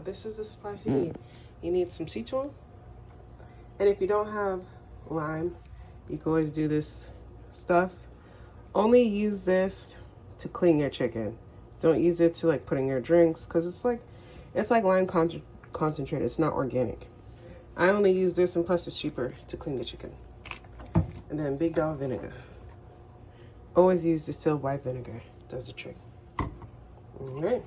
this is the spice you need. You need some citron. And if you don't have lime, you can always do this stuff. Only use this to clean your chicken. Don't use it to like put in your drinks, because it's like lime concentrate. It's not organic. I only use this, and plus it's cheaper to clean the chicken. And then big dog vinegar. Always use distilled white vinegar. Does the trick. All right.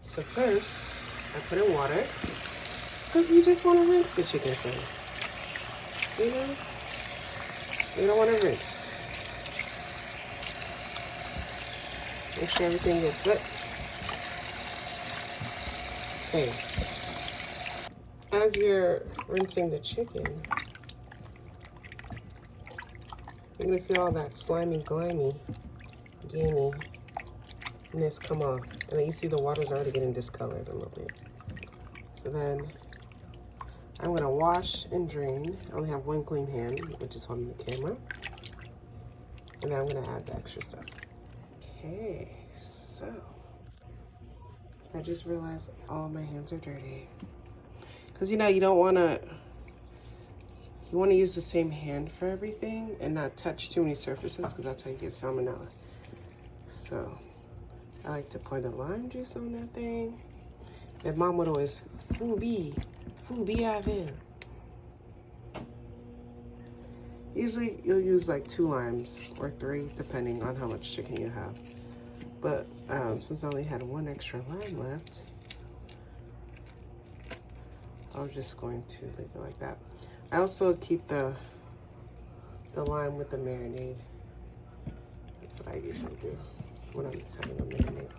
So first, I put in water, because you just want to rinse the chicken first. You know, you don't want to rinse. Make sure everything gets wet. Okay. As you're rinsing the chicken, you're gonna feel all that slimy, gamey-ness come off. And then you see the water's already getting discolored a little bit. So then I'm gonna wash and drain. I only have one clean hand, which is holding the camera. And then I'm gonna add the extra stuff. Okay, so I just realized all my hands are dirty. Because you know, you want to use the same hand for everything and not touch too many surfaces, because that's how you get salmonella. So I like to pour the lime juice on that thing. And mom would always, Fubi avec. Usually you'll use like 2 limes or 3, depending on how much chicken you have. But since I only had 1 extra lime left, I was just going to leave it like that. I also keep the lime with the marinade. That's what I usually do when I'm having a marinade.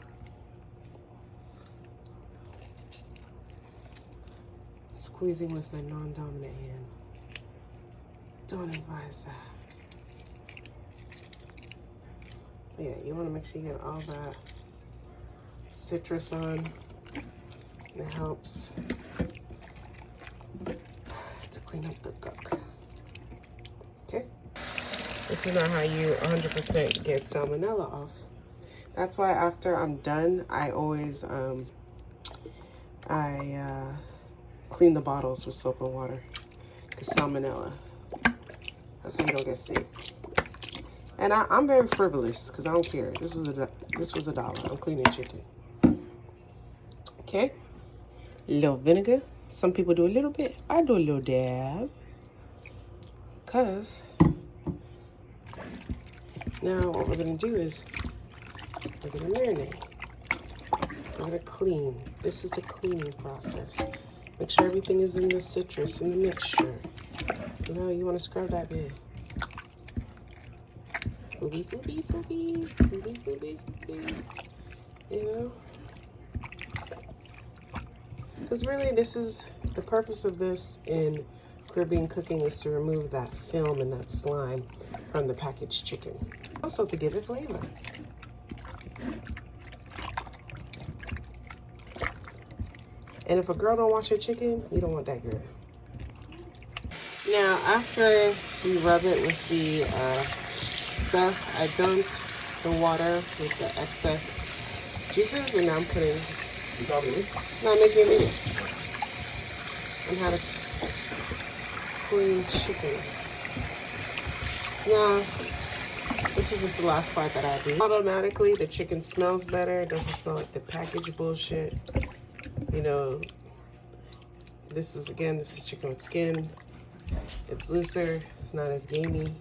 Squeezing with my non-dominant hand. Don't advise that. Yeah, you want to make sure you get all that citrus on. It helps to clean up the gunk. Okay? This is not how you 100% get salmonella off. That's why after I'm done, I always clean the bottles with soap and water. Because salmonella. That's how you don't get sick. And I'm very frivolous, because I don't care. This was $1. I'm cleaning chicken. Okay. A little vinegar. Some people do a little bit. I do a little dab. Because now what we're going to do is we're going to marinate. We're going to clean. This is the cleaning process. Make sure everything is in the citrus, in the mixture. You know, you want to scrub that bit. You know? Because really, this is the purpose of this in Caribbean cooking, is to remove that film and that slime from the packaged chicken. Also to give it flavor. And if a girl don't wash her chicken, you don't want that girl. Now, after you rub it with the stuff, I dumped the water with the excess juices, and now I'm putting. You talking to me? No, I'm making a video on how to clean chicken. Now, this is just the last part that I do. Automatically, the chicken smells better. It doesn't smell like the packaged bullshit. You know, this is chicken with skin. It's looser, it's not as gamey.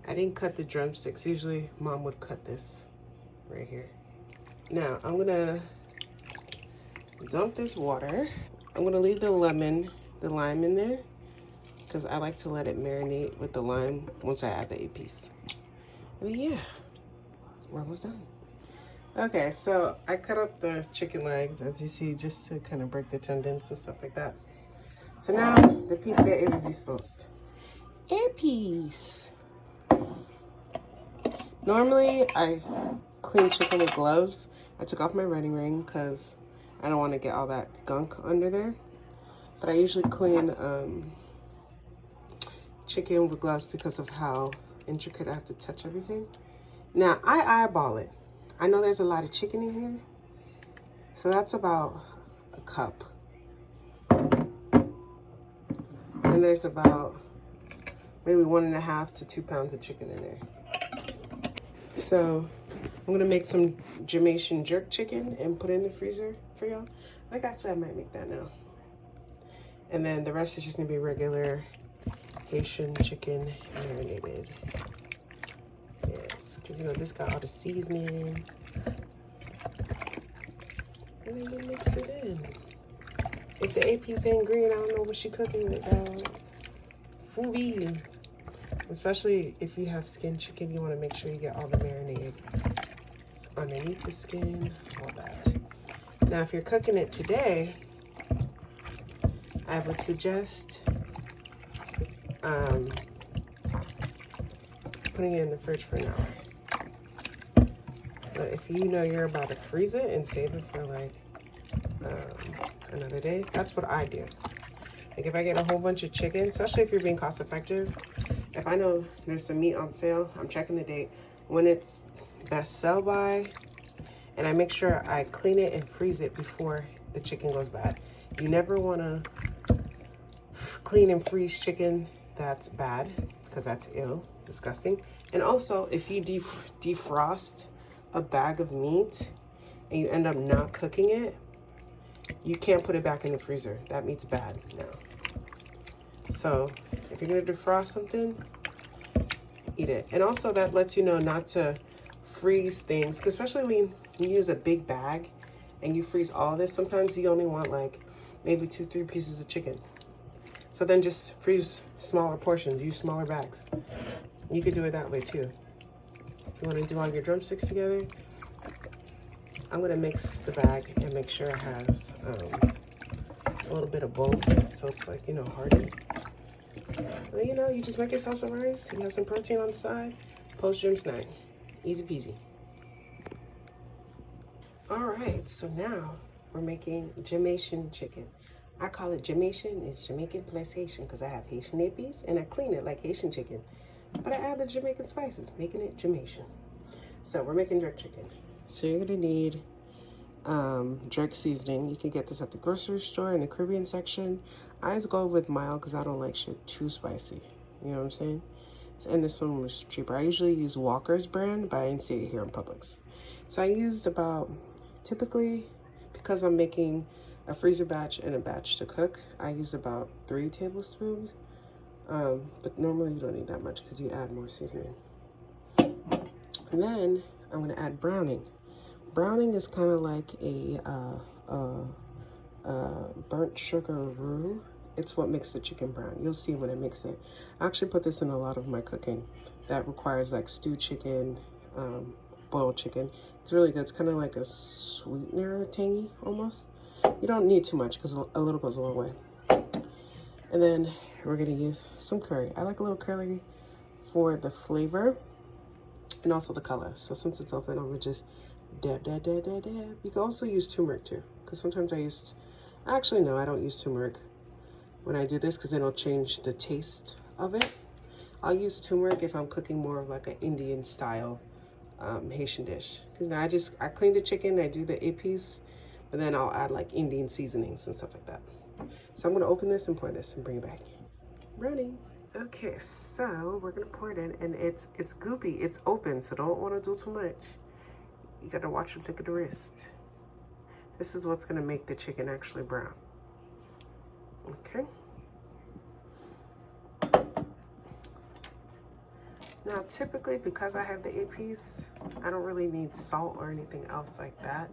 I didn't cut the drumsticks. Usually mom would cut this right here. Now I'm gonna dump this water. I'm gonna leave the lime in there, because I like to let it marinate with the lime once I add the Epis. And yeah, we're almost done. Okay, so I cut up the chicken legs, as you see, just to kind of break the tendons and stuff like that. So now, the piece de resistance. Epis. Normally, I clean chicken with gloves. I took off my wedding ring because I don't want to get all that gunk under there. But I usually clean chicken with gloves because of how intricate I have to touch everything. Now, I eyeball it. I know there's a lot of chicken in here. So that's about cup. And there's about maybe 1.5 to 2 pounds of chicken in there. So I'm gonna make some Jamaitian jerk chicken and put it in the freezer for y'all. Like, actually, I might make that now. And then the rest is just gonna be regular Haitian chicken marinated. Yes, because you know this got all the seasoning. And then we mix it in. If the Epis ain't green, I don't know what she cooking with, Fubi. Especially if you have skin chicken, you want to make sure you get all the marinade underneath the skin, all that. Now, if you're cooking it today, I would suggest putting it in the fridge for an hour. But if you know you're about to freeze it and save it for like another day, that's what I do. Like if I get a whole bunch of chicken, especially if you're being cost effective, if I know there's some meat on sale, I'm checking the date when it's best sell by, and I make sure I clean it and freeze it before the chicken goes bad. You never want to clean and freeze chicken that's bad, because that's ill, disgusting. And also, if you defrost a bag of meat and you end up not cooking it, you can't put it back in the freezer. That meat's bad now. So if you're gonna defrost something, eat it. And also that lets you know not to freeze things, because especially when you use a big bag and you freeze all this, sometimes you only want like maybe 2-3 pieces of chicken. So then just freeze smaller portions, use smaller bags. You could do it that way too. If you want to do all your drumsticks together, I'm gonna mix the bag and make sure it has a little bit of both, so it's like, you know, hearty. And, you know, you just make yourself some rice, you have some protein on the side, post-gym snack. Easy peasy. All right, so now we're making Jamaitian chicken. I call it Jamaitian. It's Jamaican plus Haitian because I have Haitian Epis and I clean it like Haitian chicken. But I add the Jamaican spices, making it Jamaitian. So we're making jerk chicken. So you're gonna need jerk seasoning. You can get this at the grocery store in the Caribbean section. I always go with mild because I don't like shit too spicy. You know what I'm saying? And this one was cheaper. I usually use Walker's brand, but I didn't see it here in Publix. So I used about, typically, because I'm making a freezer batch and a batch to cook, I used about 3 tablespoons. But normally you don't need that much because you add more seasoning. And then I'm gonna add browning. Browning is kind of like a burnt sugar roux. It's what makes the chicken brown. You'll see when I mix it. I actually put this in a lot of my cooking that requires like stewed chicken, boiled chicken. It's really good. It's kind of like a sweetener, tangy almost. You don't need too much because a little goes a long way. And then we're gonna use some curry. I like a little curry for the flavor and also the color. So since it's open, I'm gonna just dab. You can also use turmeric too, because sometimes actually no, I don't use turmeric when I do this because it'll change the taste of it. I'll use turmeric if I'm cooking more of like an Indian style Haitian dish. Because now I clean the chicken, I do the Epis, but then I'll add like Indian seasonings and stuff like that. So I'm gonna open this and pour this and bring it back. Running. Okay, so we're gonna pour it in, and it's goopy, it's open, so don't wanna do too much. You gotta watch it, look at the wrist. This is what's gonna make the chicken actually brown. Okay. Now, typically, because I have the Epis, I don't really need salt or anything else like that.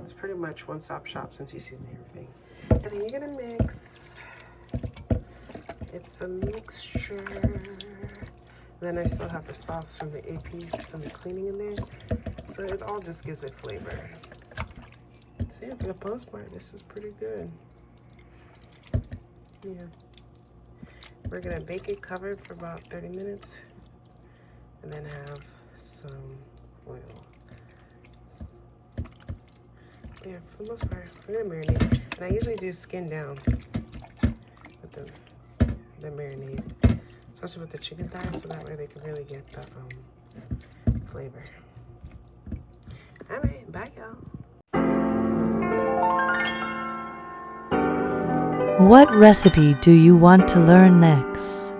It's pretty much one-stop shop since you season everything. And then you're gonna mix. It's a mixture. Then I still have the sauce from the Epis and the cleaning in there. So it all just gives it flavor. So yeah, for the most part, this is pretty good. Yeah. We're gonna bake it covered for about 30 minutes and then have some oil. Yeah, for the most part, we're gonna marinate. And I usually do skin down with the marinade, especially with the chicken thighs, so that way they can really get the flavor. All right, bye y'all. What recipe do you want to learn next?